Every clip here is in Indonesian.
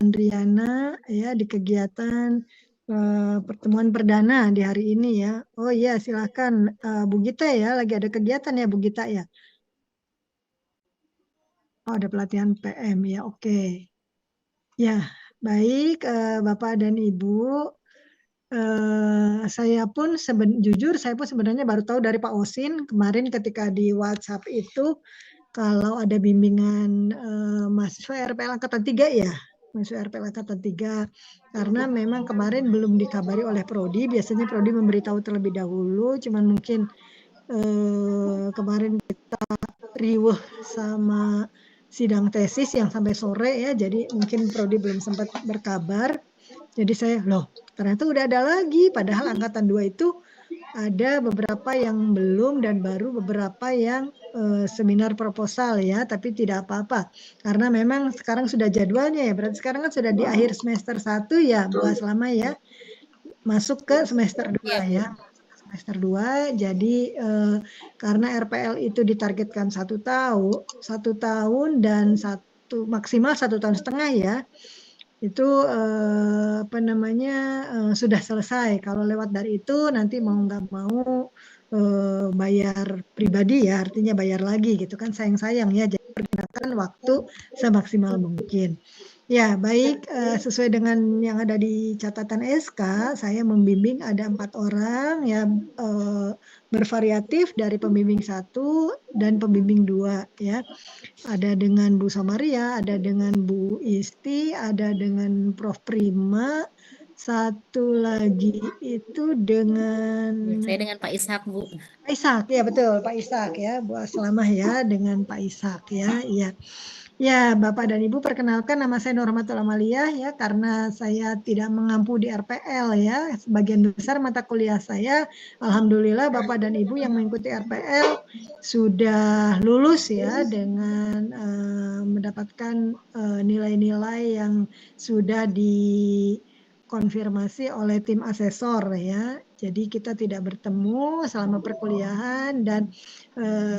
Andriana ya di kegiatan pertemuan perdana di hari ini ya. Oh iya, silakan Bu Gita ya, lagi ada kegiatan ya Bu Gita ya. Oh, ada pelatihan PM ya, oke. Ya, baik Bapak dan Ibu. Saya pun jujur saya pun sebenarnya baru tahu dari Pak Osin kemarin ketika di WhatsApp itu kalau ada bimbingan mahasiswa RPL Angkatan 3 ya, mahasiswa RPL Angkatan 3, karena memang kemarin belum dikabari oleh Prodi, biasanya Prodi memberitahu terlebih dahulu, cuman mungkin kemarin kita riweh sama sidang tesis yang sampai sore ya, jadi mungkin Prodi belum sempat berkabar. Jadi saya, loh ternyata udah ada lagi, padahal Angkatan 2 itu ada beberapa yang belum dan baru beberapa yang seminar proposal ya, tapi tidak apa-apa. Karena memang sekarang sudah jadwalnya ya, berarti sekarang kan sudah di akhir semester 1 ya, Bu Aslama ya, masuk ke semester 2 Iya, Bu. ya. Semester 2, jadi karena RPL itu ditargetkan 1 tahun dan maksimal 1,5 tahun ya, itu apa namanya sudah selesai. Kalau lewat dari itu nanti mau nggak mau bayar pribadi ya, artinya bayar lagi gitu kan, sayang-sayang ya. Jadi pergunakan waktu semaksimal mungkin. Ya baik, sesuai dengan yang ada di catatan SK, saya membimbing ada 4 orang ya, bervariatif dari pembimbing 1 dan pembimbing 2 ya. Ada dengan Bu Samaria, ada dengan Bu Isti, ada dengan Prof Prima, satu lagi itu dengan Saya dengan Pak Ishak, Bu. Pak Ishak, ya betul Pak Ishak ya, Bu Aslamah ya dengan Pak Ishak ya, iya. Ya, Bapak dan Ibu, perkenalkan nama saya Nurhatul Amaliyah ya, karena saya tidak mengampu di RPL ya, sebagian besar mata kuliah saya, alhamdulillah Bapak dan Ibu yang mengikuti RPL sudah lulus ya dengan mendapatkan nilai-nilai yang sudah dikonfirmasi oleh tim asesor ya. Jadi kita tidak bertemu selama perkuliahan dan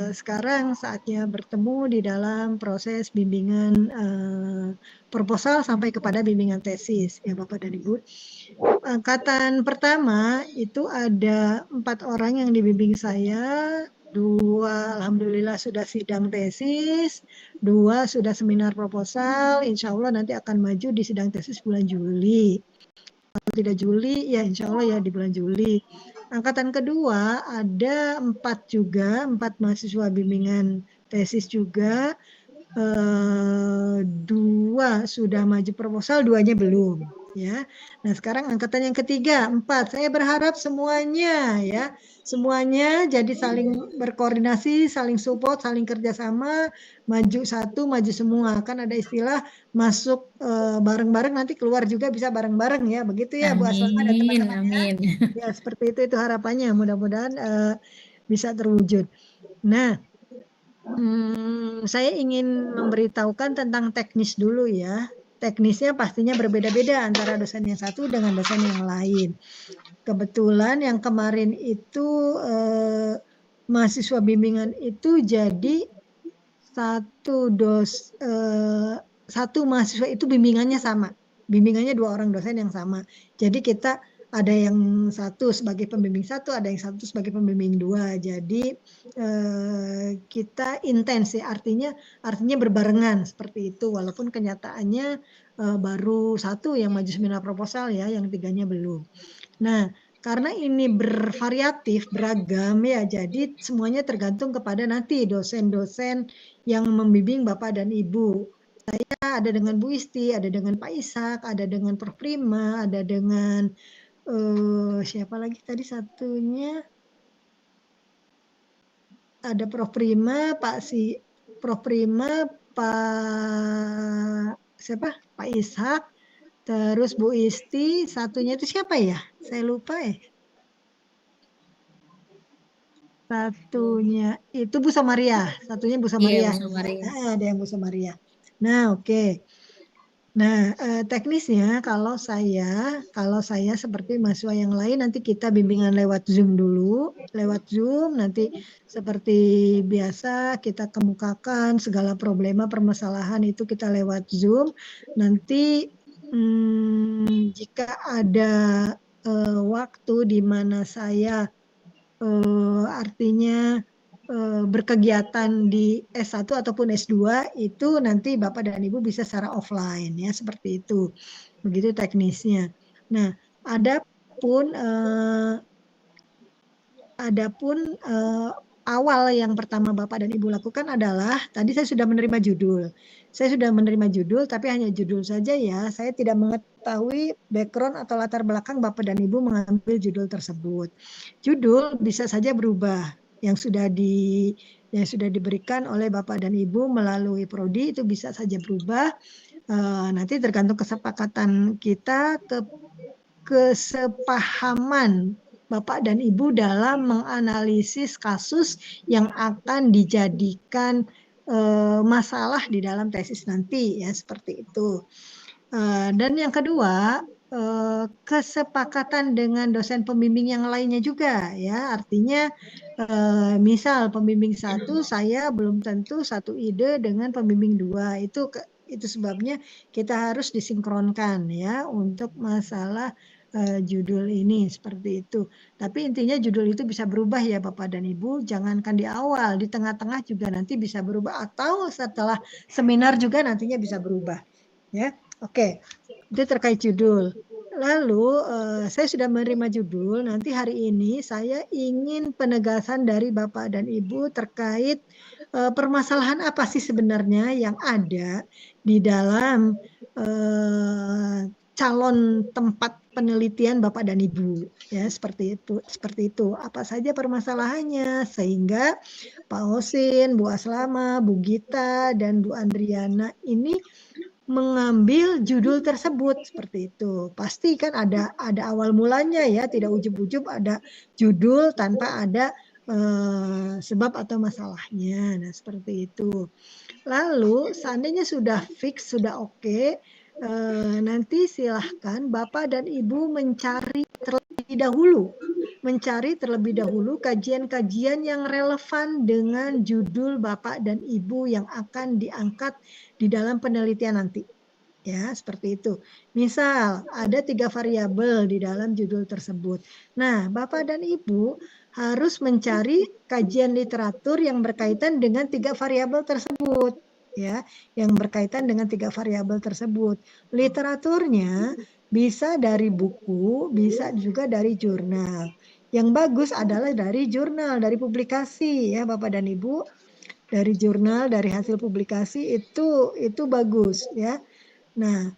sekarang saatnya bertemu di dalam proses bimbingan proposal sampai kepada bimbingan tesis ya Bapak dan Ibu. Angkatan pertama itu ada 4 orang yang dibimbing saya, 2 alhamdulillah sudah sidang tesis, 2 sudah seminar proposal, insya Allah nanti akan maju di sidang tesis bulan Juli. Kalau tidak Juli ya insya Allah ya di bulan Juli. Angkatan kedua ada 4 juga, 4 mahasiswa bimbingan tesis juga, 2 sudah maju proposal, 2-nya belum ya. Nah sekarang angkatan yang ketiga 4, saya berharap semuanya ya, semuanya jadi saling berkoordinasi, saling support, saling kerjasama, maju satu, maju semua. Kan ada istilah masuk bareng-bareng nanti keluar juga bisa bareng-bareng ya, begitu ya Bu Aslama dan Amin, teman-teman ya. amin. Ya seperti itu harapannya, mudah-mudahan bisa terwujud. Nah, saya ingin memberitahukan tentang teknis dulu ya. Teknisnya pastinya berbeda-beda antara dosen yang satu dengan dosen yang lain. Kebetulan yang kemarin itu mahasiswa bimbingan itu jadi satu mahasiswa itu bimbingannya sama. Bimbingannya 2 orang dosen yang sama. Jadi kita ada yang satu sebagai pembimbing 1, ada yang satu sebagai pembimbing 2. Jadi kita intens ya, artinya berbarengan seperti itu. Walaupun kenyataannya baru 1 yang maju seminar proposal ya, yang 3-nya belum. Nah, karena ini bervariatif, beragam ya, jadi semuanya tergantung kepada nanti dosen-dosen yang membimbing Bapak dan Ibu. Saya ada dengan Bu Isti, ada dengan Pak Ishak, ada dengan Prof Prima, ada dengan siapa lagi tadi satunya? Ada Prof Prima, Prof Prima, Pak siapa? Pak Ishak, terus Bu Isti, satunya itu siapa ya? Saya lupa ya. Satunya itu Bu Samaria, satunya Bu Iya, Samaria. Bu Samaria. Ada yang Bu Samaria. Nah, oke. Nah, teknisnya kalau saya seperti mahasiswa yang lain nanti kita bimbingan lewat Zoom dulu, lewat Zoom nanti seperti biasa kita kemukakan segala problema permasalahan itu kita lewat Zoom. Nanti jika ada waktu di mana saya artinya berkegiatan di S1 ataupun S2 itu nanti Bapak dan Ibu bisa secara offline ya seperti itu. Begitu teknisnya. Nah, adapun awal yang pertama Bapak dan Ibu lakukan adalah tadi saya sudah menerima judul. Saya sudah menerima judul tapi hanya judul saja ya. Saya tidak mengetahui background atau latar belakang Bapak dan Ibu mengambil judul tersebut. Judul bisa saja berubah yang sudah diberikan oleh Bapak dan Ibu melalui prodi itu bisa saja berubah. Nanti tergantung kesepakatan kita kesepahaman Bapak dan Ibu dalam menganalisis kasus yang akan dijadikan masalah di dalam tesis nanti ya seperti itu. Dan yang kedua, kesepakatan dengan dosen pembimbing yang lainnya juga ya. Artinya misal pembimbing satu saya belum tentu satu ide dengan pembimbing dua. Itu sebabnya kita harus disinkronkan ya untuk masalah judul ini seperti itu. Tapi intinya judul itu bisa berubah ya Bapak dan Ibu. Jangankan di awal, di tengah-tengah juga nanti bisa berubah atau setelah seminar juga nantinya bisa berubah. Ya, oke. Itu terkait judul. Lalu saya sudah menerima judul. Nanti hari ini saya ingin penegasan dari Bapak dan Ibu terkait permasalahan apa sih sebenarnya yang ada di dalam calon tempat penelitian Bapak dan Ibu ya seperti itu apa saja permasalahannya sehingga Pak Hosin, Bu Aslama, Bu Gita dan Bu Andriana ini mengambil judul tersebut seperti itu. Pasti kan ada awal mulanya ya, tidak ujub-ujub ada judul tanpa ada sebab atau masalahnya. Nah, seperti itu. Lalu seandainya sudah fix, sudah oke, nanti silahkan Bapak dan Ibu mencari terlebih dahulu kajian-kajian yang relevan dengan judul Bapak dan Ibu yang akan diangkat di dalam penelitian nanti. Ya, seperti itu. Misal, ada 3 variabel di dalam judul tersebut. Nah, Bapak dan Ibu harus mencari kajian literatur yang berkaitan dengan 3 variabel tersebut. Ya, yang berkaitan dengan 3 variabel tersebut. Literaturnya bisa dari buku, bisa juga dari jurnal. Yang bagus adalah dari jurnal, dari publikasi ya Bapak dan Ibu. Dari jurnal, dari hasil publikasi itu bagus ya. Nah,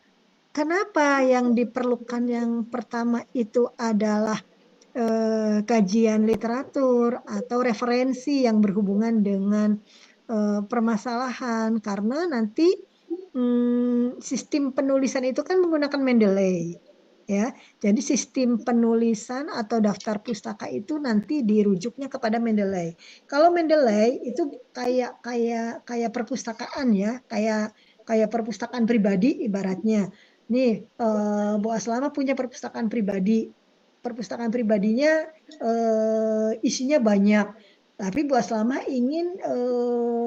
kenapa yang diperlukan yang pertama itu adalah kajian literatur atau referensi yang berhubungan dengan permasalahan karena nanti sistem penulisan itu kan menggunakan Mendeley ya. Jadi sistem penulisan atau daftar pustaka itu nanti dirujuknya kepada Mendeley. Kalau Mendeley itu kayak perpustakaan ya, kayak perpustakaan pribadi ibaratnya. Nih, Bu Aslama punya perpustakaan pribadi. Perpustakaan pribadinya isinya banyak. Tapi Bu Aslama ingin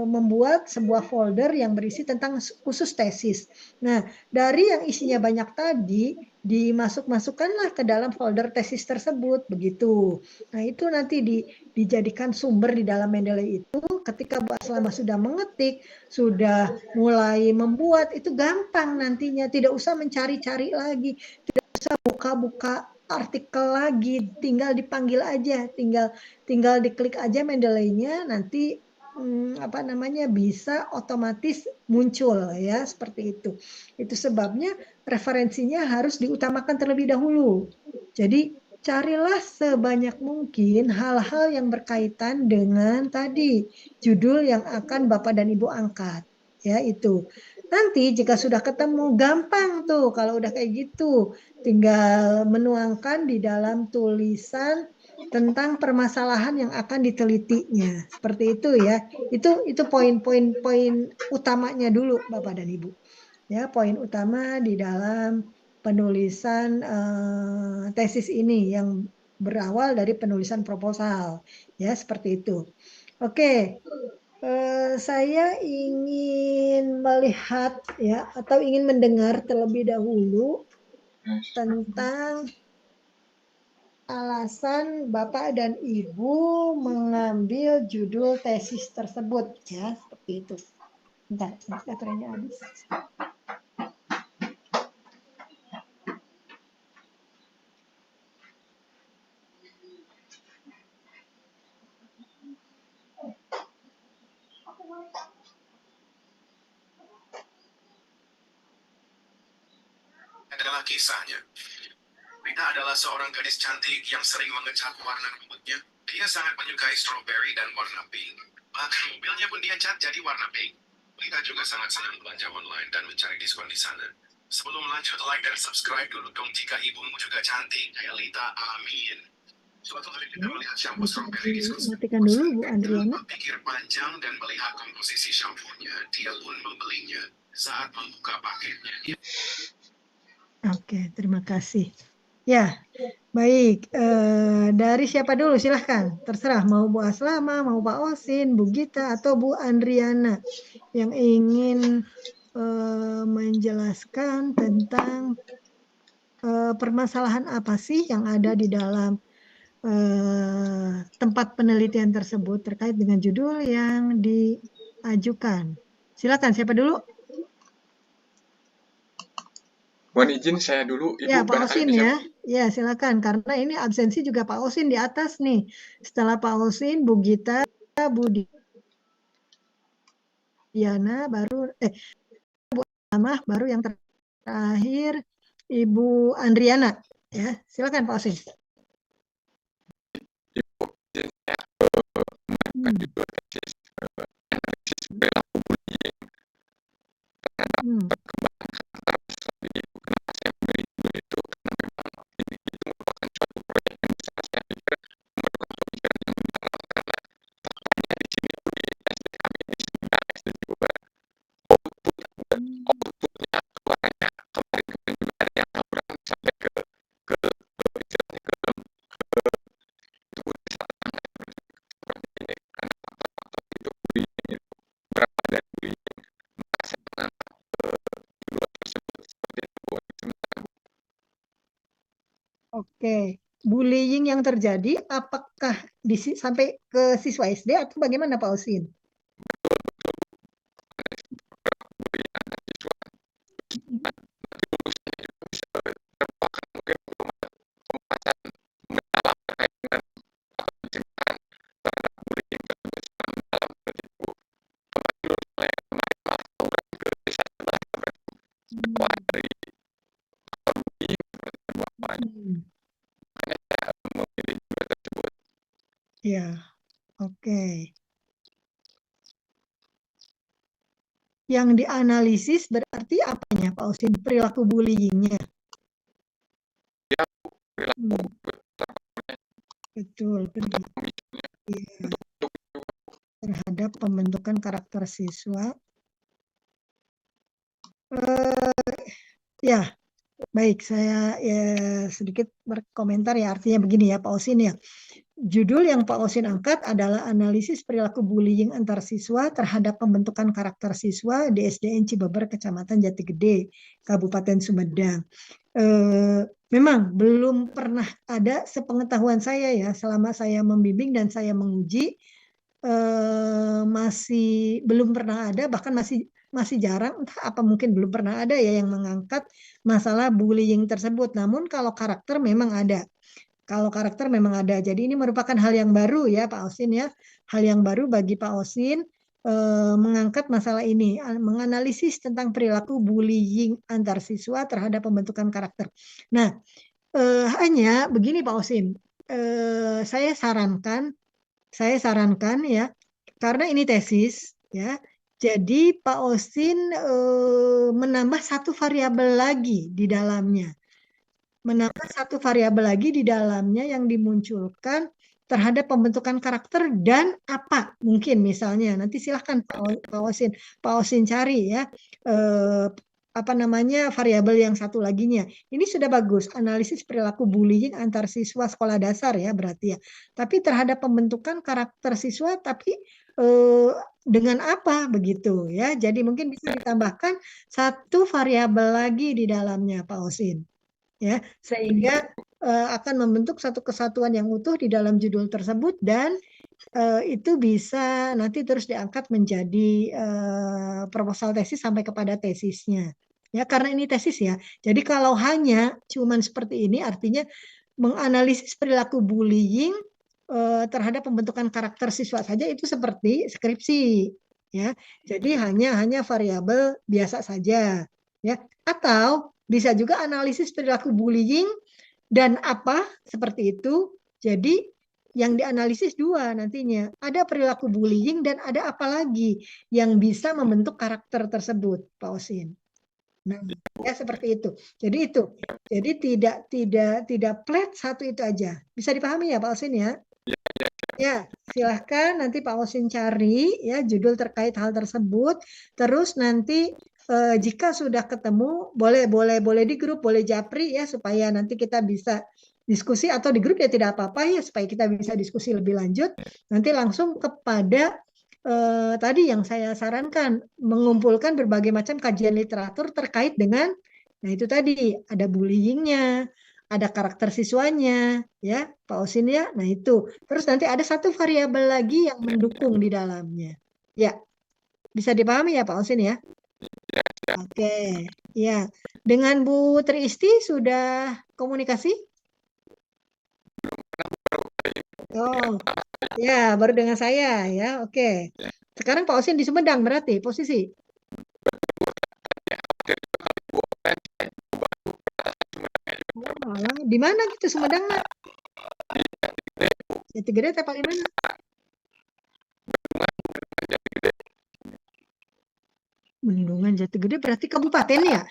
membuat sebuah folder yang berisi tentang khusus tesis. Nah, dari yang isinya banyak tadi, dimasukkanlah ke dalam folder tesis tersebut, begitu. Nah, itu nanti dijadikan sumber di dalam Mendeley itu ketika Bu Aslama sudah mengetik, sudah mulai membuat, itu gampang nantinya, tidak usah mencari-cari lagi, tidak usah buka-buka artikel lagi, tinggal dipanggil aja, tinggal diklik aja Mendeley-nya, nanti bisa otomatis muncul ya seperti itu. Itu sebabnya referensinya harus diutamakan terlebih dahulu. Jadi carilah sebanyak mungkin hal-hal yang berkaitan dengan tadi judul yang akan Bapak dan Ibu angkat. Ya itu. Nanti jika sudah ketemu gampang tuh kalau udah kayak gitu, tinggal menuangkan di dalam tulisan tentang permasalahan yang akan ditelitinya. Seperti itu ya. Itu poin-poin utamanya dulu Bapak dan Ibu. Ya, poin utama di dalam penulisan tesis ini yang berawal dari penulisan proposal. Ya, seperti itu. Oke. Saya ingin melihat ya atau ingin mendengar terlebih dahulu tentang alasan Bapak dan Ibu mengambil judul tesis tersebut ya, seperti itu. Bentar, baterainya habis. Adalah kisahnya. Rita adalah seorang gadis cantik yang sering mengecat warna rambutnya. Dia sangat menyukai strawberry dan warna pink. Bahkan mobilnya pun dia cat jadi warna pink. Rita juga sangat senang belanja online dan mencari diskon di sana. Sebelum lanjut, like dan subscribe dulu dong jika ibumu juga cantik kayak Lita. Amin. Suatu hari kita melihat shampoo strawberry di Matikan dulu Bu Andriana. Berpikir panjang dan melihat komposisi shampoo-nya, dia pun membelinya. Saat membuka paketnya, Oke, terima kasih. Ya, baik. Dari siapa dulu? Silahkan. Terserah. Mau Bu Aslama, mau Pak Osin, Bu Gita, atau Bu Andriana yang ingin menjelaskan tentang permasalahan apa sih yang ada di dalam tempat penelitian tersebut terkait dengan judul yang diajukan. Silakan. Siapa dulu? Mohon izin saya dulu, Ibu. Ya, Pak barangkali Osin bisa. ya. Ya, silakan. Karena ini absensi juga Pak Osin di atas nih. Setelah Pak Osin, Bu Gita, Bu Diana, baru Bu Amah, baru yang terakhir Ibu Andriana. Ya, silakan Pak Osin. Ibu, izin saya melakukan judul tesis analisis perilaku bullying terhadap perkembangan karakter siswa di Ibu. Kenapa saya memilih judul itu? Karena memang ini itu merupakan suatu proyek yang besar. Saya pikir memerlukan pemikiran yang mendalam karena faktanya di sini di SD kami di Sumedang SD juga outputnya keluarnya kemarin juga ada yang laporan sampai ke istilahnya ke itu seperti ini karena faktor-faktor itu bullying itu berapa dari bullying maka saya menangkap judul tersebut seperti itu Bu. Oke, bullying yang terjadi apakah sampai ke siswa SD atau bagaimana Pak Osin? Bullying antar siswa nanti lulusnya juga bisa terpakai mungkin belum ada pembahasan mendalam terkait dengan pencegahan terhadap bullying tersebut secara mendalam seperti itu. Kemarin lulus oleh kemarin malah program ke desa sebelah seperti itu bahwa dari faktor bullying seperti itu makanya saya memilih judul tersebut. Ya, oke. Yang dianalisis berarti apanya Pak Osin? Perilaku bullyingnya. Ya, perilaku Betul, ya. Terhadap pembentukan karakter siswa. Ya, baik. Saya sedikit berkomentar ya. Artinya begini ya Pak Osin ya. Judul yang Pak Osin angkat adalah analisis perilaku bullying antar siswa terhadap pembentukan karakter siswa di SDN Cibeber, Kecamatan Jatigede, Kabupaten Sumedang. Memang belum pernah ada sepengetahuan saya ya, selama saya membimbing dan saya menguji, masih belum pernah ada, bahkan masih jarang, entah apa mungkin belum pernah ada ya yang mengangkat masalah bullying tersebut. Namun kalau karakter memang ada. Kalau karakter memang ada. Jadi ini merupakan hal yang baru ya Pak Osin ya. Hal yang baru bagi Pak Osin mengangkat masalah ini, menganalisis tentang perilaku bullying antar siswa terhadap pembentukan karakter. Nah, hanya begini Pak Osin, saya sarankan ya, karena ini tesis ya. Jadi Pak Osin menambah satu variabel lagi di dalamnya. Menambah satu variabel lagi di dalamnya yang dimunculkan terhadap pembentukan karakter dan apa mungkin misalnya nanti silahkan Pak Osin cari ya variabel yang satu laginya. Ini sudah bagus, analisis perilaku bullying antar siswa sekolah dasar ya berarti ya. Tapi terhadap pembentukan karakter siswa, tapi dengan apa begitu ya. Jadi mungkin bisa ditambahkan satu variabel lagi di dalamnya, Pak Osin. Ya, sehingga akan membentuk satu kesatuan yang utuh di dalam judul tersebut, dan itu bisa nanti terus diangkat menjadi proposal tesis sampai kepada tesisnya. Ya, karena ini tesis ya. Jadi kalau hanya cuman seperti ini, artinya menganalisis perilaku bullying terhadap pembentukan karakter siswa saja, itu seperti skripsi. Ya, jadi hanya variabel biasa saja. Ya, atau bisa juga analisis perilaku bullying dan apa seperti itu. Jadi yang dianalisis dua nantinya, ada perilaku bullying dan ada apa lagi yang bisa membentuk karakter tersebut, Pak Osin. Nah, ya seperti itu. Jadi tidak flat satu itu aja. Bisa dipahami ya, Pak Osin ya? Ya, silahkan nanti Pak Osin cari ya judul terkait hal tersebut. Terus nanti jika sudah ketemu, boleh di grup, boleh japri ya, supaya nanti kita bisa diskusi, atau di grup ya tidak apa-apa ya, supaya kita bisa diskusi lebih lanjut. Nanti langsung kepada tadi yang saya sarankan, mengumpulkan berbagai macam kajian literatur terkait dengan, nah itu tadi, ada bullyingnya, ada karakter siswanya, ya Pak Osin ya. Nah itu. Terus nanti ada satu variabel lagi yang mendukung di dalamnya. Ya, bisa dipahami ya Pak Osin ya? Oke, ya. Dengan Bu Triisti sudah komunikasi? Oh, ya, baru dengan saya ya. Oke. Sekarang Pak Osin di Sumedang berarti posisi. Oh, di mana gitu Sumedang? Jati Gede atau paling mana? Bendungan Jati Gede berarti kabupaten ya?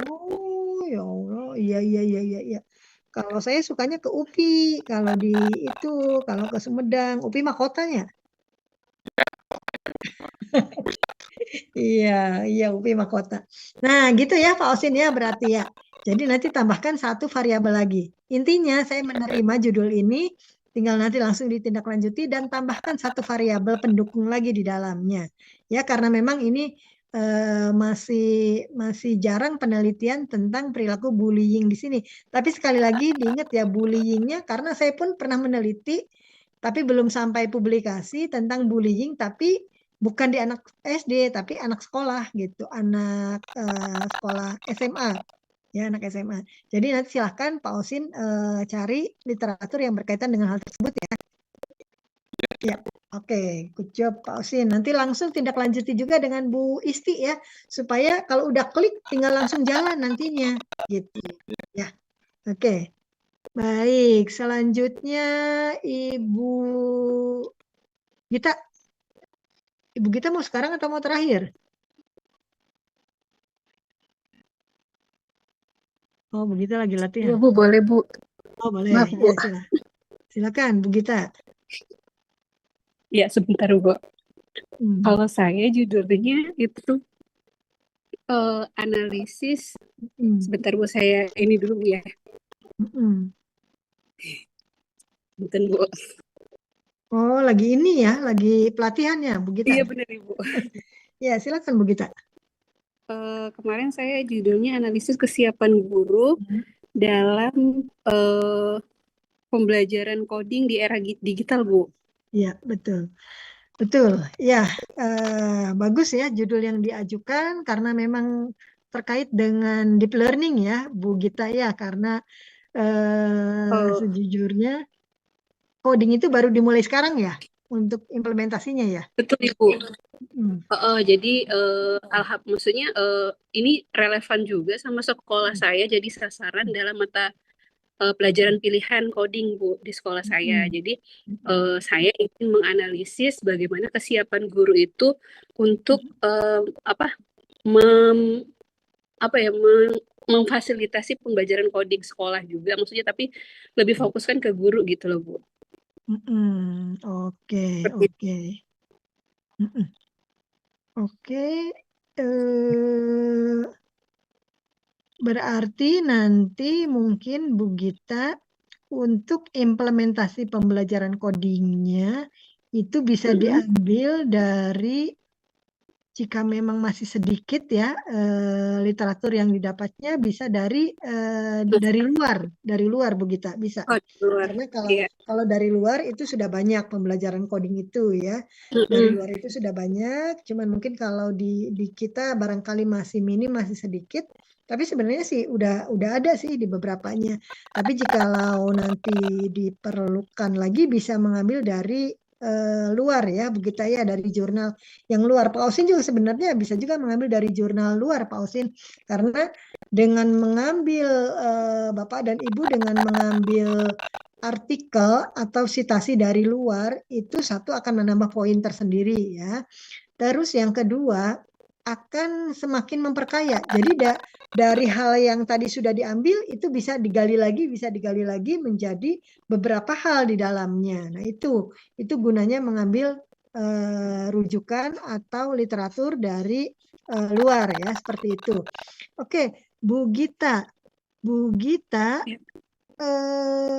Oh, ya Allah. Iya. Kalau saya sukanya ke UPI, kalau ke Sumedang, UPI mah kotanya. Iya, UPI mah kota. Nah, gitu ya Pak Osin ya berarti ya. Jadi nanti tambahkan satu variabel lagi. Intinya saya menerima judul ini, tinggal nanti langsung ditindaklanjuti dan tambahkan satu variabel pendukung lagi di dalamnya. Ya, karena memang ini masih jarang penelitian tentang perilaku bullying di sini. Tapi sekali lagi diingat ya, bullyingnya, karena saya pun pernah meneliti, tapi belum sampai publikasi tentang bullying, tapi bukan di anak SD, tapi anak sekolah gitu, anak sekolah SMA, ya anak SMA. Jadi nanti silahkan Pak Osin cari literatur yang berkaitan dengan hal tersebut ya. Ya, oke, good job Pak Osin. Nanti langsung tindak lanjuti juga dengan Bu Isti ya, supaya kalau udah klik tinggal langsung jalan nantinya, gitu. Ya, oke. Baik, selanjutnya Ibu Gita. Ibu Gita mau sekarang atau mau terakhir? Oh, Bu Gita lagi latihan. Iya Bu, boleh Bu. Oh, boleh. Maaf Bu. Ya, silakan Bu Gita. Ya, sebentar Bu. Kalau saya judulnya itu analisis. Sebentar Bu, saya ini dulu Bu ya. Bentar Bu. Oh, lagi ini ya, lagi pelatihan ya Bu Gita? Iya benar Ibu. Ya, silakan Bu Gita. Kemarin saya judulnya analisis kesiapan guru dalam pembelajaran coding di era digital Bu. Iya, betul. Betul, ya, bagus ya judul yang diajukan, karena memang terkait dengan deep learning ya Bu Gita ya, karena sejujurnya coding itu baru dimulai sekarang ya untuk implementasinya ya. Betul Ibu. Jadi maksudnya ini relevan juga sama sekolah saya, jadi sasaran dalam mata pelajaran pilihan coding Bu di sekolah saya. Jadi saya ingin menganalisis bagaimana kesiapan guru itu untuk memfasilitasi pembelajaran coding sekolah juga, maksudnya, tapi lebih fokuskan ke guru gitu loh Bu. Oke. Oke, berarti nanti mungkin Bu Gita untuk implementasi pembelajaran codingnya itu bisa diambil dari jika memang masih sedikit ya literatur yang didapatnya bisa dari luar Bu Gita bisa. Oh, di luar. Karena Iya. kalau dari luar itu sudah banyak pembelajaran coding itu ya. Dari luar itu sudah banyak, cuman mungkin kalau di kita barangkali masih minim, masih sedikit. Tapi sebenarnya sih udah ada sih di beberapanya. Tapi jikalau nanti diperlukan lagi bisa mengambil dari luar ya, begitu ya dari jurnal yang luar. Pak Osin juga sebenarnya bisa juga mengambil dari jurnal luar Pak Osin, karena dengan mengambil Bapak dan Ibu dengan mengambil artikel atau citasi dari luar itu satu akan menambah poin tersendiri ya. Terus yang kedua akan semakin memperkaya. Jadi dari hal yang tadi sudah diambil itu bisa digali lagi menjadi beberapa hal di dalamnya. Nah, itu gunanya mengambil rujukan atau literatur dari luar ya, seperti itu. Oke, Bu Gita. Bu Gita,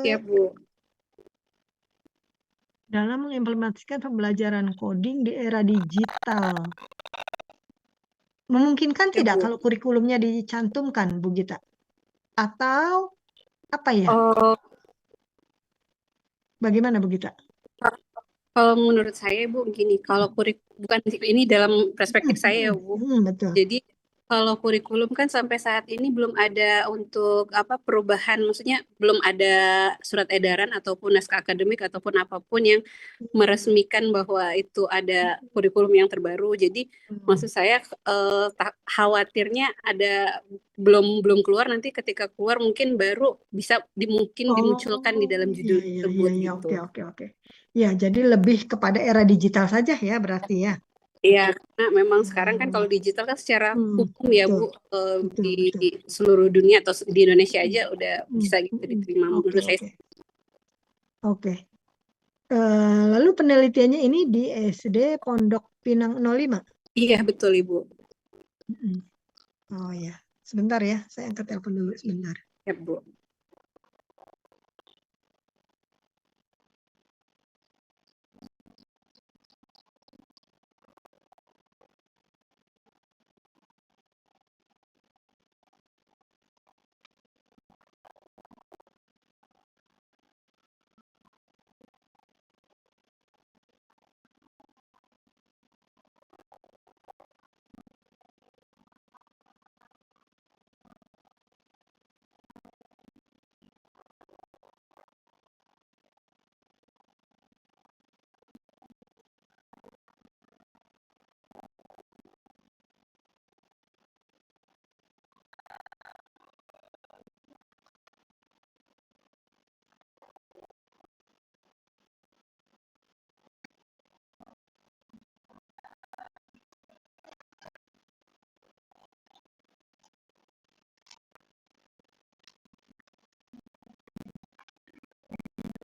Ya, Bu. dalam mengimplementasikan pembelajaran coding di era digital, memungkinkan Ya, tidak Bu. kalau kurikulumnya dicantumkan, Bu Gita? Atau apa ya? Oh, Bagaimana Bu Gita? kalau menurut saya, Bu, gini, kalau bukan ini dalam perspektif saya ya, Bu. Betul. Jadi kalau kurikulum kan sampai saat ini belum ada untuk apa perubahan, maksudnya belum ada surat edaran ataupun naskah akademik ataupun apapun yang meresmikan bahwa itu ada kurikulum yang terbaru. Jadi maksud saya khawatirnya ada belum keluar, nanti ketika keluar mungkin baru bisa dimunculkan di dalam judul tersebut gitu. Oke. Ya, jadi lebih kepada era digital saja ya berarti ya. Iya, karena memang sekarang kan kalau digital kan secara hukum ya Bu, di seluruh dunia atau di Indonesia aja udah bisa gitu diterima menurut saya. Oke. Lalu penelitiannya ini di SD Pondok Pinang 05? Iya, betul Ibu. Oh ya, sebentar ya, saya angkat telepon dulu sebentar. Ya Bu.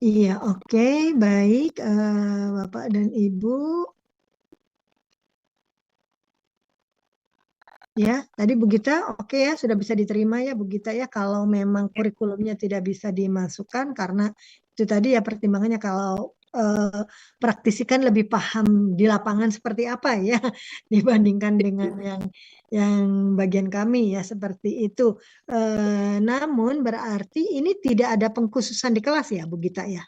Iya, oke, baik, Bapak dan Ibu. Ya, tadi Bu Gita, oke ya, sudah bisa diterima ya Bu Gita ya, kalau memang kurikulumnya tidak bisa dimasukkan karena itu tadi ya pertimbangannya kalau praktisi kan lebih paham di lapangan seperti apa ya dibandingkan dengan yang bagian kami ya seperti itu. Namun berarti ini tidak ada pengkhususan di kelas ya Bu Gita ya?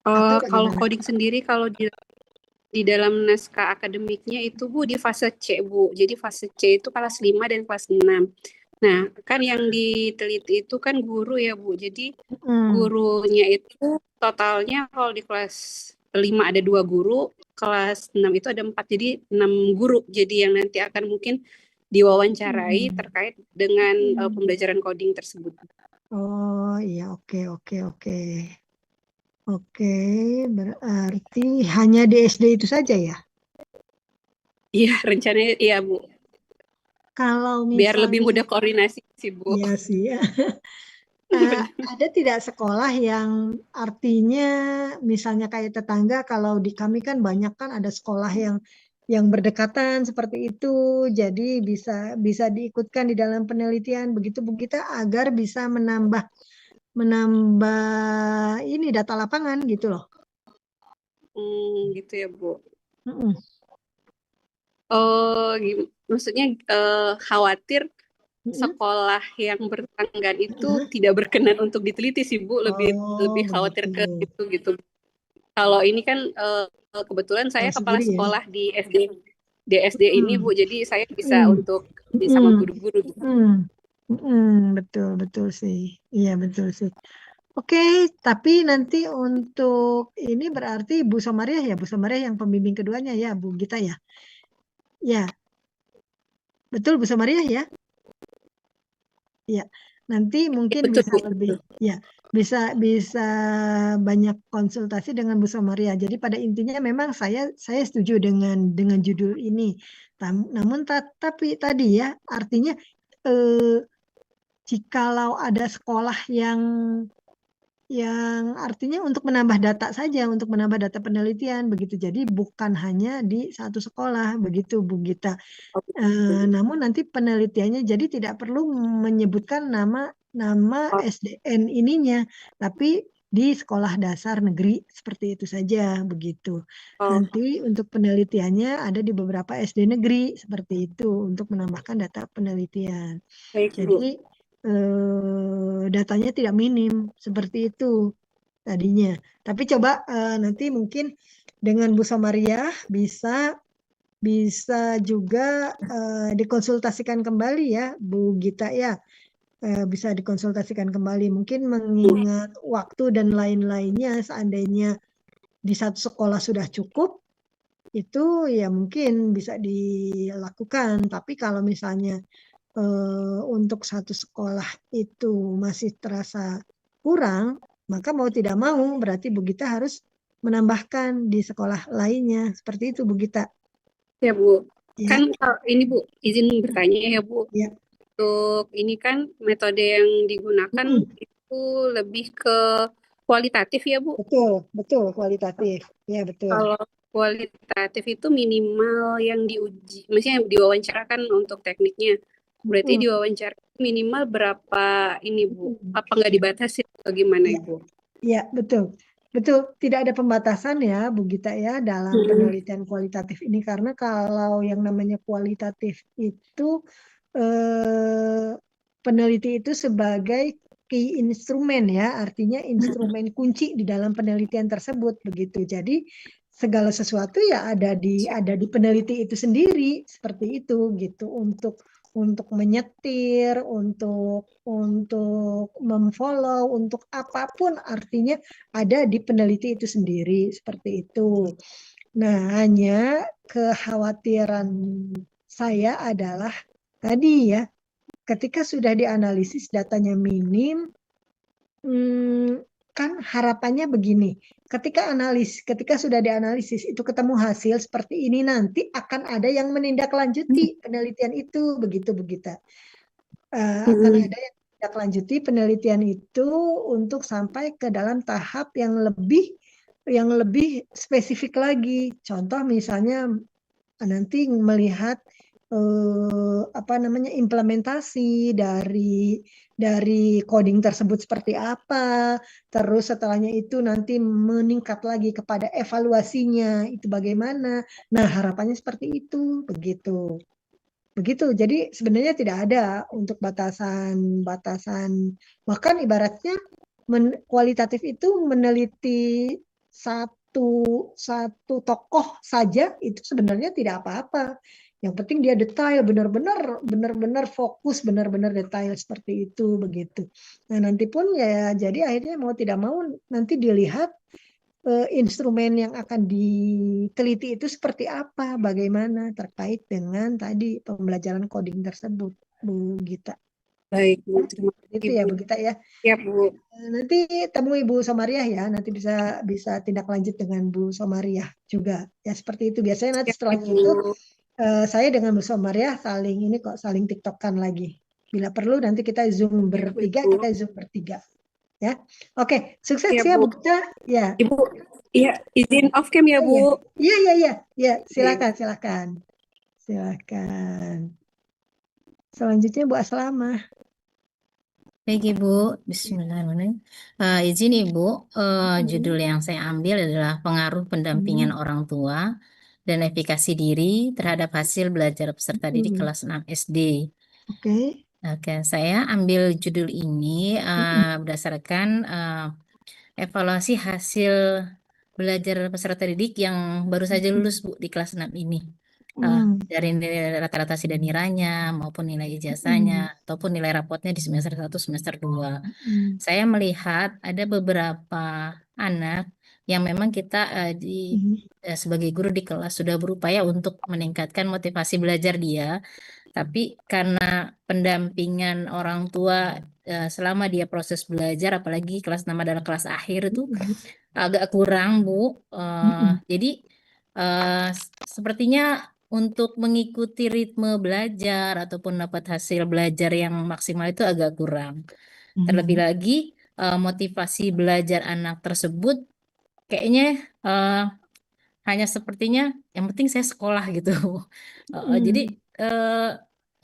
Kalau coding sendiri kalau di dalam naskah akademiknya itu Bu di fase C Bu. Jadi fase C itu kelas 5 dan kelas 6. Nah, kan yang diteliti itu kan guru ya Bu. Jadi gurunya itu totalnya kalau di kelas 5 ada 2 guru, kelas 6 itu ada 4, jadi 6 guru. Jadi yang nanti akan mungkin diwawancarai terkait dengan pembelajaran coding tersebut. Oh iya, oke. Oke, berarti hanya di SD itu saja ya? Iya, rencananya iya Bu. Kalau misalnya, biar lebih mudah koordinasi sih Bu. Iya sih ya. Ada tidak sekolah yang artinya misalnya kayak tetangga, kalau di kami kan banyak kan ada sekolah yang yang berdekatan seperti itu. Jadi bisa diikutkan di dalam penelitian begitu Bu Gita agar bisa menambah ini data lapangan gitu loh. Gitu ya Bu. Mm-mm. Oh, maksudnya khawatir Mm-mm. sekolah yang bertanggan itu Mm-mm. tidak berkenan untuk diteliti sih Bu, lebih Oh, khawatir ke begitu. itu gitu. Kalau ini kan kebetulan saya Tahu kepala sendiri ya. sekolah di SD ini Bu, jadi saya bisa Mm. untuk sama Mm. guru-guru. Mm. Mm. Betul sih. Iya betul sih. Oke, tapi nanti untuk ini berarti Bu Somariah ya, Bu Somariah yang pembimbing keduanya ya, Bu Gita ya. Ya, betul Bu Somariah ya. Ya, nanti mungkin Betul bisa Bu. lebih ya, bisa banyak konsultasi dengan Bu Somaria. Jadi pada intinya memang saya setuju dengan judul ini. Namun tapi tadi ya artinya jikalau ada sekolah yang artinya untuk menambah data saja, untuk menambah data penelitian begitu. Jadi bukan hanya di satu sekolah begitu Bu Gita. Namun nanti penelitiannya jadi tidak perlu menyebutkan nama SDN ininya, tapi di sekolah dasar negeri seperti itu saja begitu. Oh, Nanti untuk penelitiannya ada di beberapa SD negeri seperti itu untuk menambahkan data penelitian. baik Bu. Jadi datanya tidak minim seperti itu tadinya. Tapi coba nanti mungkin dengan Bu Samaria bisa juga dikonsultasikan kembali ya Bu Gita ya. Bisa dikonsultasikan kembali mungkin mengingat waktu dan lain-lainnya seandainya di satu sekolah sudah cukup itu ya mungkin bisa dilakukan, tapi kalau misalnya untuk satu sekolah itu masih terasa kurang, maka mau tidak mau berarti Bu Gita harus menambahkan di sekolah lainnya. Seperti itu Bu Gita. Ya Bu. Ya, Kan ini Bu, izin bertanya ya Bu. ya. Untuk ini kan metode yang digunakan Mm-mm. itu lebih ke kualitatif ya Bu. Betul kualitatif. Ya, betul. Kalau kualitatif itu minimal yang diuji, maksudnya yang diwawancarakan untuk tekniknya. Berarti Mm-mm. diwawancara minimal berapa ini Bu? Mm-mm. Apa nggak dibatasi atau gimana Ya, Ibu? ya, betul. Betul, tidak ada pembatasan ya Bu Gita ya dalam penelitian kualitatif ini karena kalau yang namanya kualitatif itu peneliti itu sebagai key instrumen ya, artinya instrumen kunci di dalam penelitian tersebut begitu. Jadi segala sesuatu ya ada di peneliti itu sendiri seperti itu gitu untuk menyetir, untuk memfollow, untuk apapun artinya ada di peneliti itu sendiri seperti itu. Nah, hanya kekhawatiran saya adalah tadi ya, ketika sudah dianalisis datanya minim, kan harapannya begini, ketika sudah dianalisis itu ketemu hasil seperti ini nanti akan ada yang menindaklanjuti penelitian itu begitu. Akan ada yang menindaklanjuti penelitian itu untuk sampai ke dalam tahap yang lebih spesifik lagi. Contoh misalnya nanti melihat implementasi dari coding tersebut seperti apa, terus setelahnya itu nanti meningkat lagi kepada evaluasinya itu bagaimana. Nah, harapannya seperti itu, begitu. Jadi sebenarnya tidak ada untuk batasan-batasan. Bahkan ibaratnya kualitatif itu meneliti satu tokoh saja itu sebenarnya tidak apa-apa. Yang penting dia detail, benar-benar fokus, benar-benar detail seperti itu begitu. Nah, nanti pun ya jadi akhirnya mau tidak mau nanti dilihat instrumen yang akan diteliti itu seperti apa, bagaimana terkait dengan tadi pembelajaran coding tersebut, Bu Gita. Baik Bu, terima kasih Itu ya Bu. Bu Gita ya. Ya Bu. Nanti temui Bu Somariah ya, nanti bisa tindak lanjut dengan Bu Somariah juga. Ya seperti itu. Biasanya nanti Ya setelahnya itu Bu. saya dengan Bu Somariah saling TikTokan lagi. Bila perlu nanti kita Zoom Ya, baik, bertiga, Bu. kita Zoom bertiga. ya. Oke, sukses Ya, ya Bu. Bu Gita. Ya. Ibu, iya, izin off cam ya, Bu. Iya, silakan. Selanjutnya Bu Aslamah. Baik Ibu, Bismillahirrahmanirrahim. Izin Ibu, judul yang saya ambil adalah pengaruh pendampingan orang tua dan efikasi diri terhadap hasil belajar peserta didik kelas 6 SD. Oke. Oke, saya ambil judul ini berdasarkan evaluasi hasil belajar peserta didik yang baru saja lulus Bu di kelas 6 ini. Dari nilai rata-rata sidang nilainya maupun nilai ijazahnya ataupun nilai rapotnya di semester 1, semester 2. Saya melihat ada beberapa anak yang memang kita sebagai guru di kelas sudah berupaya untuk meningkatkan motivasi belajar dia, tapi karena pendampingan orang tua selama dia proses belajar, apalagi kelas 6 adalah kelas akhir itu agak kurang Bu. Jadi sepertinya untuk mengikuti ritme belajar ataupun dapat hasil belajar yang maksimal itu agak kurang. Terlebih lagi motivasi belajar anak tersebut kayaknya hanya sepertinya yang penting saya sekolah gitu. Jadi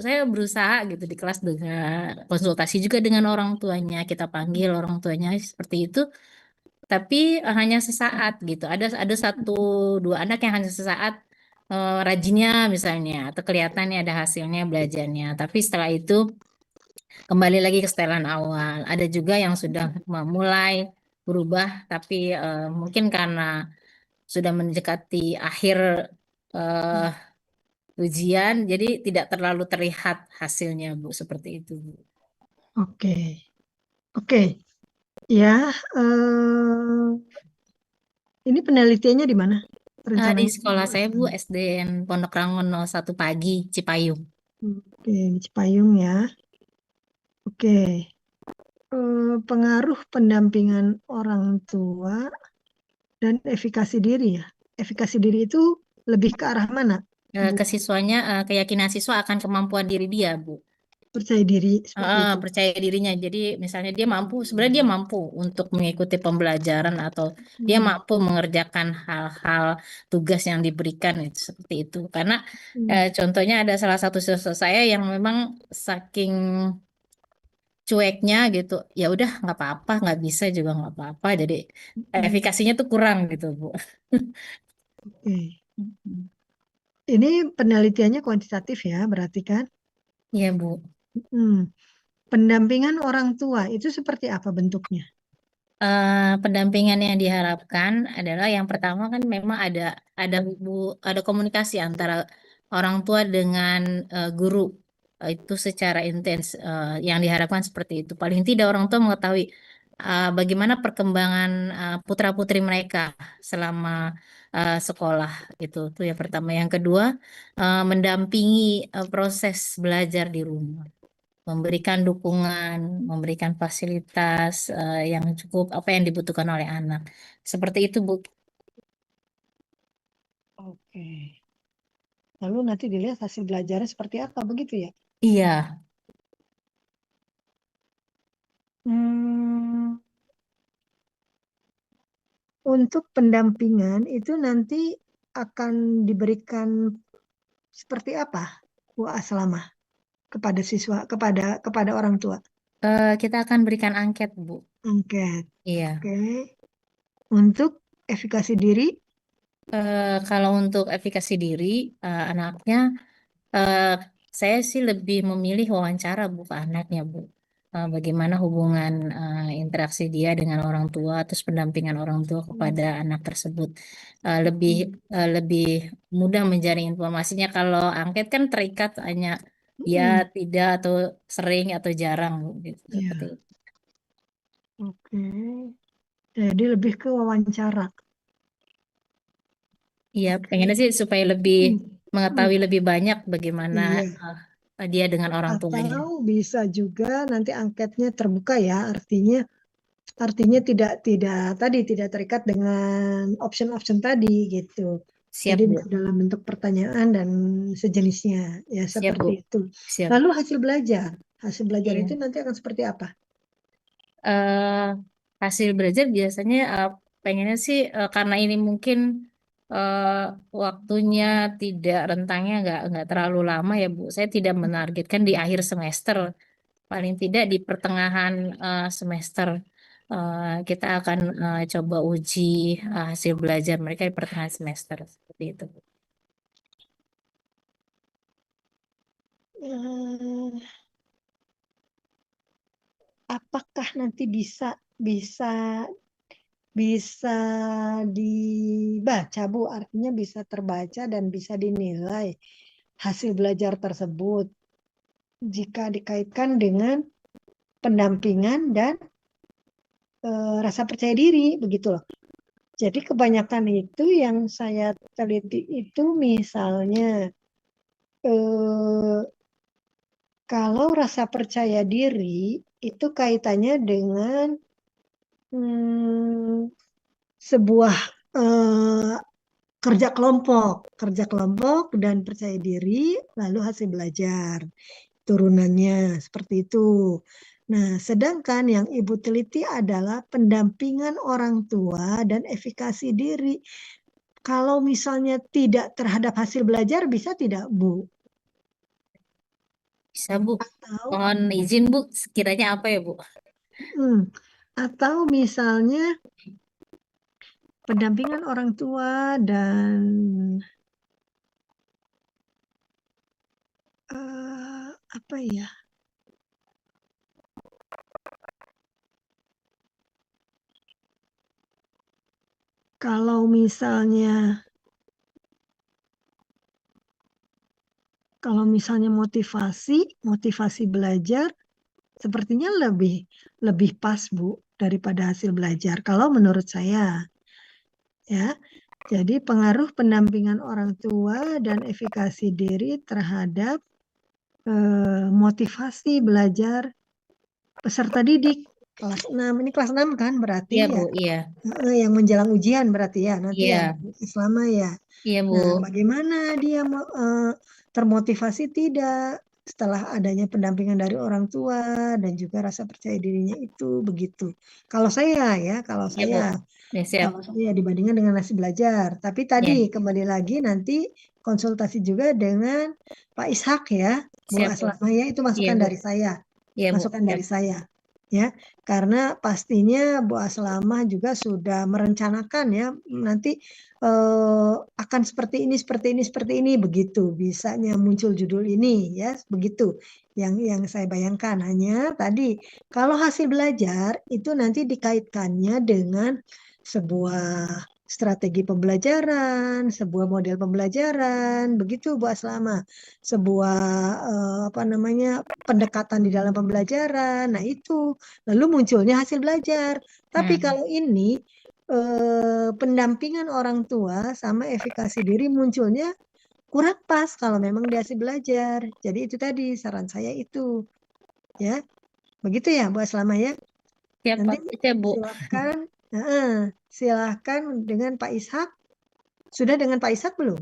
saya berusaha gitu di kelas dengan konsultasi juga dengan orang tuanya, kita panggil orang tuanya seperti itu, tapi hanya sesaat gitu. Ada satu dua anak yang hanya sesaat rajinnya misalnya atau kelihatannya ada hasilnya belajarnya, tapi setelah itu kembali lagi ke setelan awal. Ada juga yang sudah mulai berubah, tapi mungkin karena sudah mendekati akhir ujian, jadi tidak terlalu terlihat hasilnya, Bu, seperti itu, Bu. Oke. Ya, ini penelitiannya di mana? Di Rencananya? sekolah saya, Bu, SDN Pondok Rangon 01 Pagi, Cipayung. Oke, di Cipayung ya. Oke. Pengaruh pendampingan orang tua dan efikasi diri ya. Efikasi diri itu lebih ke arah mana? Ke siswanya, keyakinan siswa akan kemampuan diri dia, Bu. Percaya diri seperti itu. Percaya dirinya. Jadi misalnya dia mampu, sebenarnya dia mampu untuk mengikuti pembelajaran atau dia mampu mengerjakan hal-hal tugas yang diberikan itu seperti itu. Karena contohnya ada salah satu siswa saya yang memang saking cueknya gitu, ya udah nggak apa-apa, nggak bisa juga nggak apa-apa. Jadi efikasinya tuh kurang gitu, Bu. Oke. Ini penelitiannya kuantitatif ya, berarti kan? Iya, Bu. Pendampingan orang tua itu seperti apa bentuknya? Pendampingan yang diharapkan adalah yang pertama kan memang ada komunikasi antara orang tua dengan guru. Itu secara intens yang diharapkan seperti itu. Paling tidak orang tua mengetahui bagaimana perkembangan putra-putri mereka selama sekolah itu yang pertama. Yang kedua mendampingi proses belajar di rumah, memberikan dukungan, memberikan fasilitas yang cukup apa yang dibutuhkan oleh anak. Seperti itu, Bu. Oke. Lalu nanti dilihat hasil belajarnya seperti apa, begitu ya? Iya. Untuk pendampingan itu nanti akan diberikan seperti apa, Bu Aslamah, kepada siswa, kepada orang tua? Kita akan berikan angket, Bu. Angket. Iya. Oke. Untuk efikasi diri? Kalau untuk efikasi diri anaknya, saya sih lebih memilih wawancara Bu ke anaknya, Bu. Bagaimana hubungan interaksi dia dengan orang tua, terus pendampingan orang tua kepada anak tersebut. Lebih mudah mencari informasinya. Kalau angket kan terikat hanya dia tidak atau sering atau jarang, Bu, gitu. Seperti itu. Oke. Jadi lebih ke wawancara. Iya, pengennya sih supaya lebih mengetahui lebih banyak bagaimana dia dengan orang tuanya. Atau bisa juga nanti angketnya terbuka ya, artinya tidak terikat dengan option-option tadi gitu. Siap, Jadi Bu. bisa dalam bentuk pertanyaan dan sejenisnya ya, Siap, Bu. seperti itu. Siap. Lalu hasil belajar Iya. itu nanti akan seperti apa? eh, hasil belajar biasanya pengennya sih karena ini mungkin eh, waktunya tidak rentangnya nggak terlalu lama ya Bu. Saya tidak menargetkan di akhir semester, paling tidak di pertengahan semester kita akan coba uji hasil belajar mereka di pertengahan semester seperti itu. Eh, apakah nanti bisa bisa bisa dibaca, Bu? Artinya bisa terbaca dan bisa dinilai hasil belajar tersebut jika dikaitkan dengan pendampingan dan rasa percaya diri, begitu loh. Jadi kebanyakan itu yang saya teliti itu misalnya eh, kalau rasa percaya diri itu kaitannya dengan hmm, sebuah eh, kerja kelompok dan percaya diri, lalu hasil belajar, turunannya seperti itu. Nah, sedangkan yang Ibu teliti adalah pendampingan orang tua dan efikasi diri. Kalau misalnya tidak terhadap hasil belajar, bisa tidak, Bu? Bisa Bu. Atau, Mohon izin Bu, sekiranya apa ya Bu? hmm, atau misalnya pendampingan orang tua dan apa ya? Kalau misalnya motivasi belajar sepertinya lebih pas Bu daripada hasil belajar. Kalau menurut saya ya. Jadi pengaruh pendampingan orang tua dan efikasi diri terhadap motivasi belajar peserta didik kelas 6. Ini kelas 6 kan berarti Iya ya. Bu, iya. Yang menjelang ujian berarti ya nanti ya Iya, selama ya. iya Bu. Nah, bagaimana dia termotivasi tidak setelah adanya pendampingan dari orang tua dan juga rasa percaya dirinya itu begitu. Kalau saya ya, kalau Iya Bu. saya Ya, siap. kalau saya dibandingkan dengan nasi belajar. Tapi tadi Ya, kembali lagi nanti konsultasi juga dengan Pak Ishak ya, Bu siap Bu. Aslamaya itu Iya masukan Bu. dari saya, Iya Bu. masukan Siap. dari saya ya. Karena pastinya Bu Aslamah juga sudah merencanakan ya nanti akan seperti ini, seperti ini, seperti ini begitu bisanya muncul judul ini ya begitu. Yang saya bayangkan hanya tadi kalau hasil belajar itu nanti dikaitkannya dengan sebuah strategi pembelajaran, sebuah model pembelajaran, begitu Bu Aslama, sebuah apa namanya pendekatan di dalam pembelajaran. Nah itu lalu munculnya hasil belajar. Tapi kalau ini pendampingan orang tua sama efikasi diri munculnya kurang pas kalau memang di hasil belajar. Jadi itu tadi saran saya itu ya. Begitu ya Bu Aslama ya. Siap Nanti Pak. Siap Bu. silakan, silakan dengan Pak Ishak. Sudah dengan Pak Ishak belum?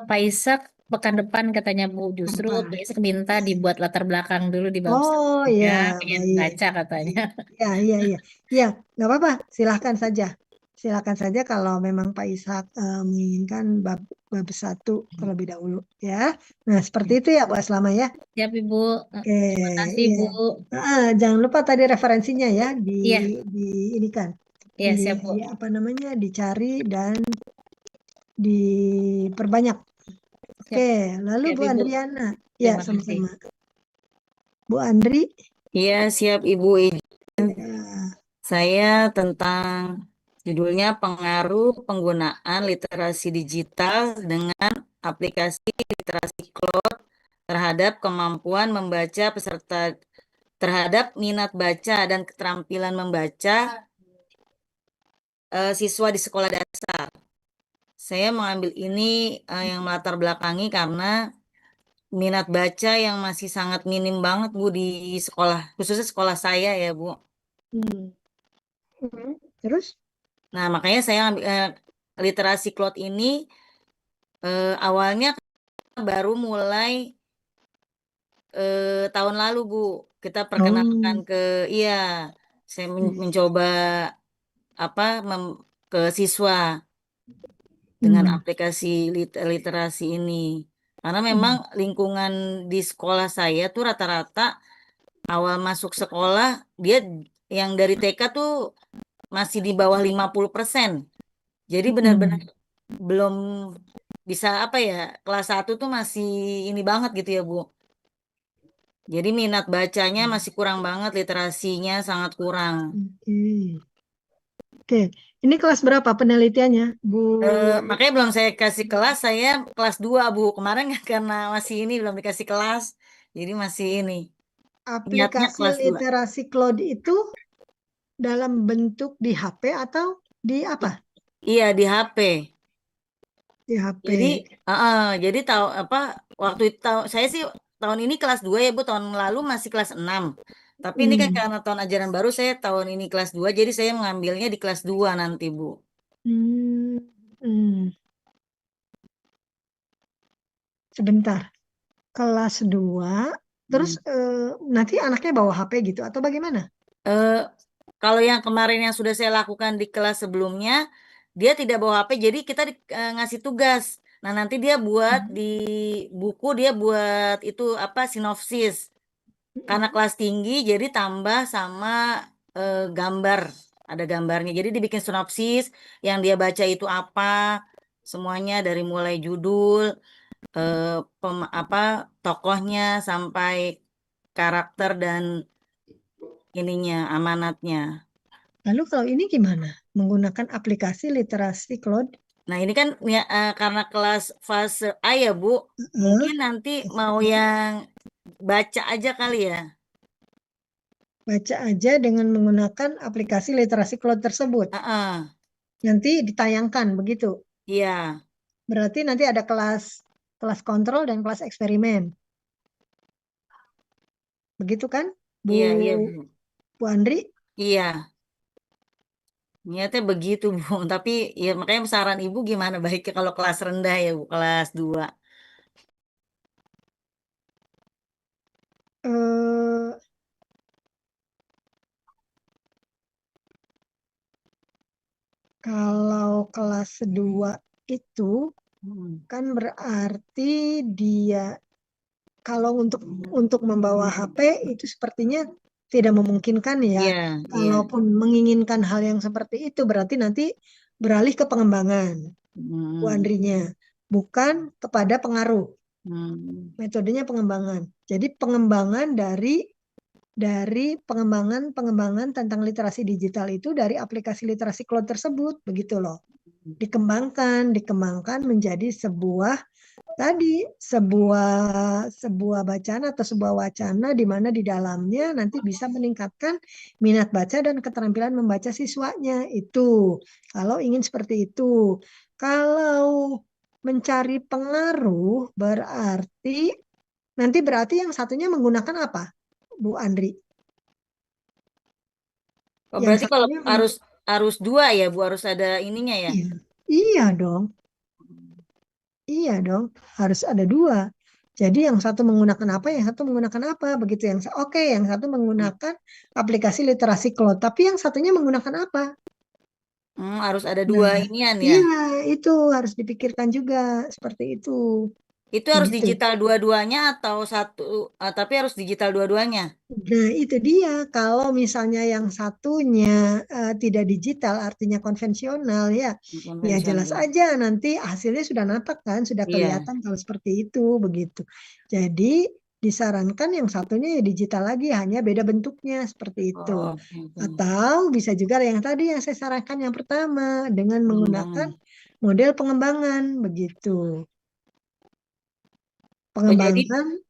Pak Ishak pekan depan katanya Bu, justru Depan. Pak Ishak minta dibuat latar belakang dulu di bab Oh ya, ya, pengen baik. baca katanya. Ya, iya, iya. Ya, nggak apa-apa. Silahkan saja. Silahkan saja kalau memang Pak Ishak menginginkan bab 1 terlebih dahulu. Ya. Nah, seperti itu ya, Bu Aslama ya. Siap Ibu. Oke, Terima kasih iya. Bu. Jangan lupa tadi referensinya ya Iya, di ini kan iya siap Bu. apa namanya dicari dan diperbanyak. Siap, Oke, lalu siap Bu Ibu. Andriana. Ya, Terima kasih. sama-sama. Bu Andri. Iya, siap Ibu izin. Ya. Saya tentang judulnya pengaruh penggunaan literasi digital dengan aplikasi literasi cloud terhadap kemampuan membaca peserta terhadap minat baca dan keterampilan membaca siswa di sekolah dasar. Saya mengambil ini yang melatar belakangi karena minat baca yang masih sangat minim banget Bu di sekolah, khususnya sekolah saya ya Bu. Hmm. Terus? Nah, makanya saya ambil literasi cloud ini awalnya baru mulai tahun lalu Bu. Kita perkenalkan Oh, ke iya Saya mencoba ke siswa dengan aplikasi literasi ini. Karena memang lingkungan di sekolah saya tuh rata-rata awal masuk sekolah dia yang dari TK tuh masih di bawah 50%. Jadi benar-benar belum bisa kelas 1 tuh masih ini banget gitu ya, Bu. Jadi minat bacanya masih kurang banget, literasinya sangat kurang. Oke, ini kelas berapa penelitiannya, Bu? Makanya belum saya kasih kelas, saya kelas 2, Bu. Kemarin karena masih ini belum dikasih kelas, jadi masih ini. Niatnya Aplikasi kelas 2. literasi Claude itu dalam bentuk di HP atau di apa? Iya, di HP. Di HP. Jadi waktu itu saya sih tahun ini kelas 2 ya, Bu. Tahun lalu masih kelas 6. Tapi ini kan karena tahun ajaran baru, saya tahun ini kelas 2, jadi saya mengambilnya di kelas 2 nanti, Bu. Sebentar. Kelas 2, terus nanti anaknya bawa HP gitu atau bagaimana? Kalau yang kemarin yang sudah saya lakukan di kelas sebelumnya, dia tidak bawa HP, jadi kita ngasih tugas. Nah, nanti dia buat di buku, dia buat itu sinopsis. Karena kelas tinggi, jadi tambah sama gambar. Ada gambarnya. Jadi dibikin sinopsis, yang dia baca itu apa, semuanya dari mulai judul, tokohnya sampai karakter dan ininya, amanatnya. Lalu kalau ini gimana? Menggunakan aplikasi literasi Claude? Nah, ini kan karena kelas fase A ya, Bu. Mungkin nanti mau yang baca aja kali ya. Baca aja dengan menggunakan aplikasi literasi Claude tersebut. Nanti ditayangkan begitu. Iya. Berarti nanti ada kelas kontrol dan kelas eksperimen. Begitu kan, Bu? Iya, Bu. Bu Andri? Iya. Niatnya begitu, Bu. Tapi ya makanya saran Ibu gimana baiknya kalau kelas rendah ya, Bu, kelas 2. Kalau kelas 2 itu kan berarti dia kalau untuk membawa HP itu sepertinya tidak memungkinkan ya. Kalaupun menginginkan hal yang seperti itu berarti nanti beralih ke pengembangan, Bu Andrinya, bukan kepada pengaruh. Metodenya pengembangan. Jadi pengembangan dari pengembangan tentang literasi digital itu dari aplikasi literasi Claude tersebut, begitu loh. Dikembangkan menjadi sebuah bacaan atau sebuah wacana di mana di dalamnya nanti bisa meningkatkan minat baca dan keterampilan membaca siswanya. Itu kalau ingin seperti itu. Kalau mencari pengaruh berarti yang satunya menggunakan apa, Bu Andri? Berarti kalau harus 2 ya, Bu, harus ada ininya ya? Iya dong. Iya dong, harus ada 2. Jadi yang satu menggunakan apa, yang satu menggunakan apa, begitu. Yang satu menggunakan aplikasi literasi Claude, tapi yang satunya menggunakan apa? Harus ada 2 inian ya. Iya, itu harus dipikirkan juga seperti itu. Itu harus digital dua-duanya atau satu, tapi harus digital dua-duanya. Nah, itu dia. Kalau misalnya yang satunya tidak digital, artinya konvensional ya jelas aja nanti hasilnya sudah nampak kan, sudah kelihatan kalau seperti itu, begitu. Jadi disarankan yang satunya ya digital lagi, hanya beda bentuknya seperti itu. Atau bisa juga yang tadi yang saya sarankan yang pertama dengan menggunakan model pengembangan, begitu.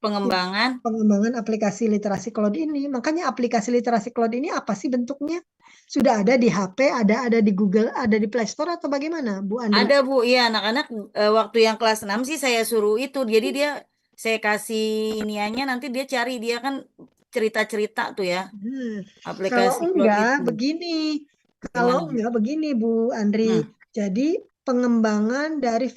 Pengembangan aplikasi literasi Claude ini. Makanya aplikasi literasi Claude ini apa sih bentuknya? Sudah ada di HP, ada di Google, ada di Play Store atau bagaimana, Bu Andri? Ada, Bu. Iya, anak-anak waktu yang kelas 6 sih saya suruh itu. Jadi saya kasih iniannya, nanti dia cari, dia kan cerita-cerita tuh ya. Aplikasi Kalau enggak begini, Bu Andri. Jadi pengembangan dari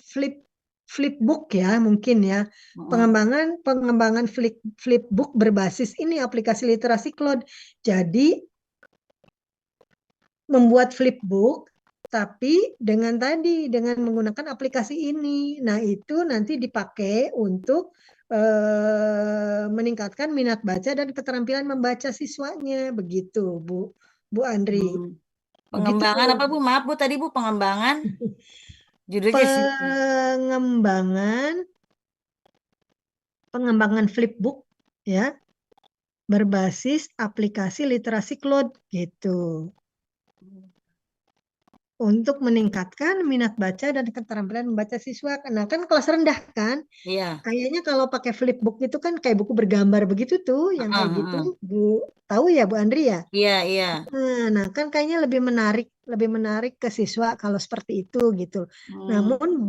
Flipbook ya mungkin ya, pengembangan Flipbook berbasis ini aplikasi literasi Claude. Jadi membuat flipbook, tapi dengan menggunakan aplikasi ini. Nah, itu nanti dipakai untuk meningkatkan minat baca dan keterampilan membaca siswanya, begitu, Bu Andri. Hmm. Begitu. Pengembangan apa Bu? Maaf Bu, tadi Bu pengembangan judulnya sih. Pengembangan flipbook ya, berbasis aplikasi literasi cloud gitu. Untuk meningkatkan minat baca dan keterampilan membaca siswa. Nah, kan kelas rendah kan? Iya. Kayaknya kalau pakai flipbook itu kan kayak buku bergambar begitu tuh, yang kayak gitu. Bu, tahu ya Bu Andri ya? Iya, iya. Nah, kan kayaknya lebih menarik ke siswa kalau seperti itu gitu. Namun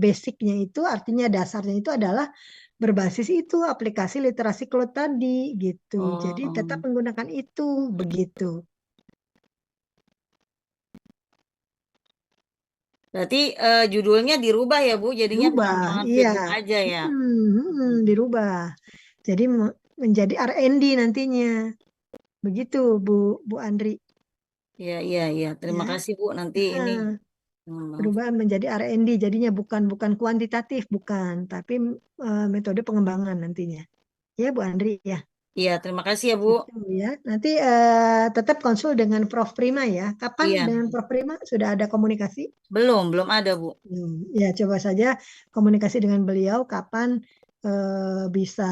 basicnya itu, artinya dasarnya itu adalah berbasis itu aplikasi literasi cloud tadi gitu. Jadi tetap menggunakan itu begitu. Berarti judulnya dirubah ya Bu, jadinya Dirubah, pengembangan iya. flipbook aja ya. Dirubah. Jadi menjadi R&D nantinya. Begitu Bu Andri. Iya. Terima Ya. kasih Bu, nanti ini Perubahan menjadi R&D, jadinya bukan kuantitatif, bukan, tapi metode pengembangan nantinya. Ya Bu Andri ya. Iya, terima kasih ya Bu. Itu ya. Nanti tetap konsul dengan Prof Prima ya. Kapan Iya. dengan Prof Prima sudah ada komunikasi? Belum ada Bu. Ya, coba saja komunikasi dengan beliau kapan bisa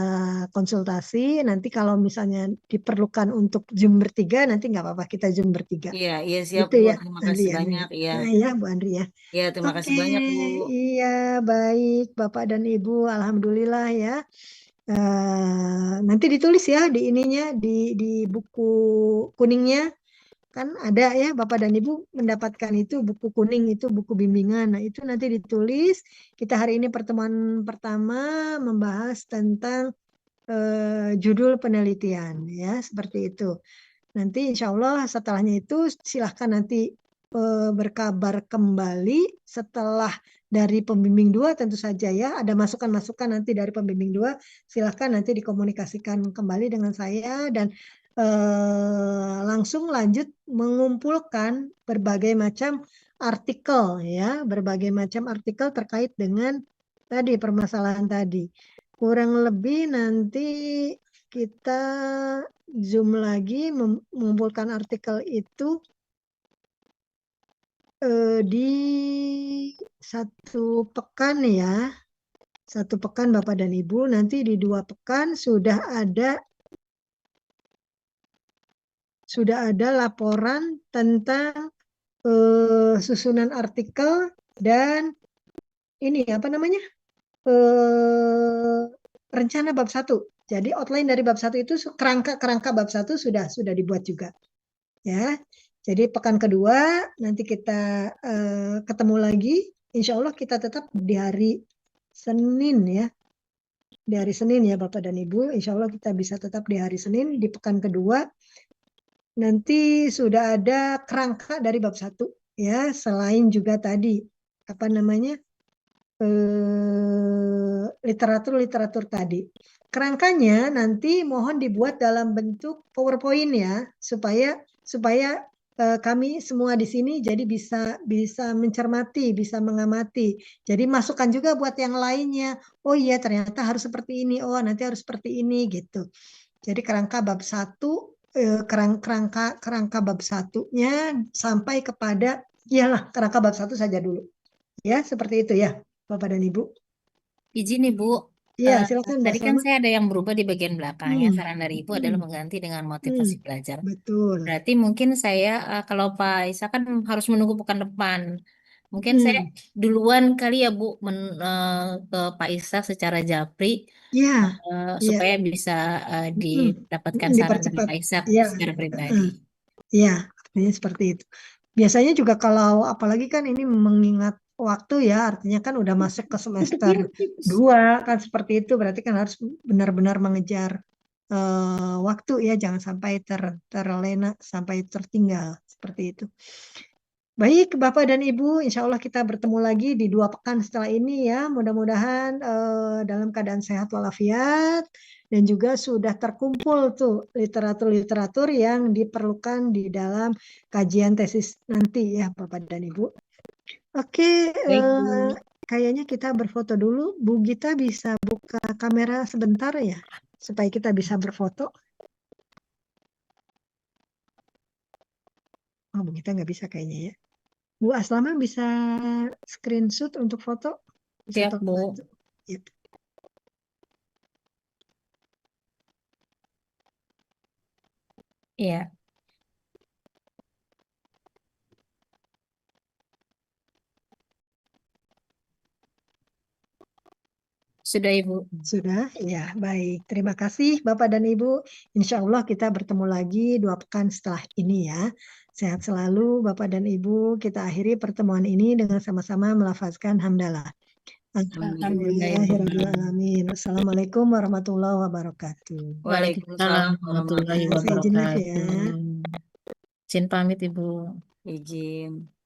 konsultasi. Nanti kalau misalnya diperlukan untuk Zoom bertiga, nanti nggak apa-apa kita Zoom bertiga. Iya siap Gitu Bu. ya, Terima Andri kasih ya. banyak. Iya. Nah, ya, Bu Andri ya. Iya, terima kasih Oke, banyak Bu. iya baik Bapak dan Ibu, alhamdulillah ya. Nanti ditulis ya di ininya di buku kuningnya. Kan ada ya Bapak dan Ibu mendapatkan itu buku kuning, itu buku bimbingan. Nah, itu nanti ditulis. Kita hari ini pertemuan pertama membahas tentang judul penelitian ya, seperti itu. Nanti insya Allah setelahnya itu silahkan nanti berkabar kembali setelah dari pembimbing 2 tentu saja ya, ada masukan-masukan nanti dari pembimbing 2, silahkan nanti dikomunikasikan kembali dengan saya dan langsung lanjut mengumpulkan berbagai macam artikel ya, berbagai macam artikel terkait dengan tadi permasalahan tadi. Kurang lebih nanti kita Zoom lagi mengumpulkan artikel itu di 1 pekan ya. 1 pekan Bapak dan Ibu, nanti di 2 pekan sudah ada laporan tentang susunan artikel dan ini apa namanya? Rencana bab 1. Jadi outline dari bab 1 itu kerangka bab 1 sudah dibuat juga. Ya. Jadi pekan kedua nanti kita ketemu lagi. Insya Allah kita tetap di hari Senin ya. Di hari Senin ya Bapak dan Ibu. Insya Allah kita bisa tetap di hari Senin di pekan kedua. Nanti sudah ada kerangka dari bab 1 ya. Selain juga tadi apa namanya? Literatur tadi. Kerangkanya nanti mohon dibuat dalam bentuk PowerPoint ya, supaya kami semua di sini jadi bisa mencermati, bisa mengamati. Jadi masukan juga buat yang lainnya. Oh iya ternyata harus seperti ini. Oh nanti harus seperti ini gitu. Jadi kerangka bab 1 kerangka bab 1-nya sampai kepada iyalah kerangka bab 1 saja dulu. Ya, seperti itu ya. Bapak dan Ibu. Izin Ibu, Iya, silakan Mbak tadi kan Salma. saya ada yang berubah di bagian belakangnya. Saran dari Ibu adalah mengganti dengan motivasi belajar. Betul. Berarti mungkin saya, kalau Pak Isa kan harus menunggu pekan depan. Mungkin saya duluan kali ya Bu ke Pak Isa secara japri Iya, supaya bisa didapatkan saran dari dipercepat. Pak Isa Iya, secara pribadi. iya, artinya seperti itu. Biasanya juga kalau apalagi kan ini mengingat waktu ya, artinya kan udah masuk ke semester 2 kan seperti itu, berarti kan harus benar-benar mengejar waktu ya, jangan sampai terlena, sampai tertinggal seperti itu. Baik Bapak dan Ibu, insya Allah kita bertemu lagi di 2 pekan setelah ini ya, mudah-mudahan dalam keadaan sehat walafiat dan juga sudah terkumpul tuh literatur-literatur yang diperlukan di dalam kajian tesis nanti ya Bapak dan Ibu. Oke, Baik, Bu. kayaknya kita berfoto dulu. Bu Gita bisa buka kamera sebentar ya, supaya kita bisa berfoto. Oh, Bu Gita nggak bisa kayaknya ya. Bu Aslama bisa screenshot untuk foto? Bisa Siap, Bu. bantu? Yep. Iya. Sudah, Ibu. Sudah, ya baik. Terima kasih Bapak dan Ibu. Insya Allah kita bertemu lagi 2 pekan setelah ini ya. Sehat selalu Bapak dan Ibu. Kita akhiri pertemuan ini dengan sama-sama melafazkan hamdalah. Alhamdulillahirrahmanirrahim. Assalamualaikum warahmatullahi wabarakatuh. Waalaikumsalam warahmatullahi Saya izin live ya. wabarakatuh. Izin pamit, Ibu. Izin.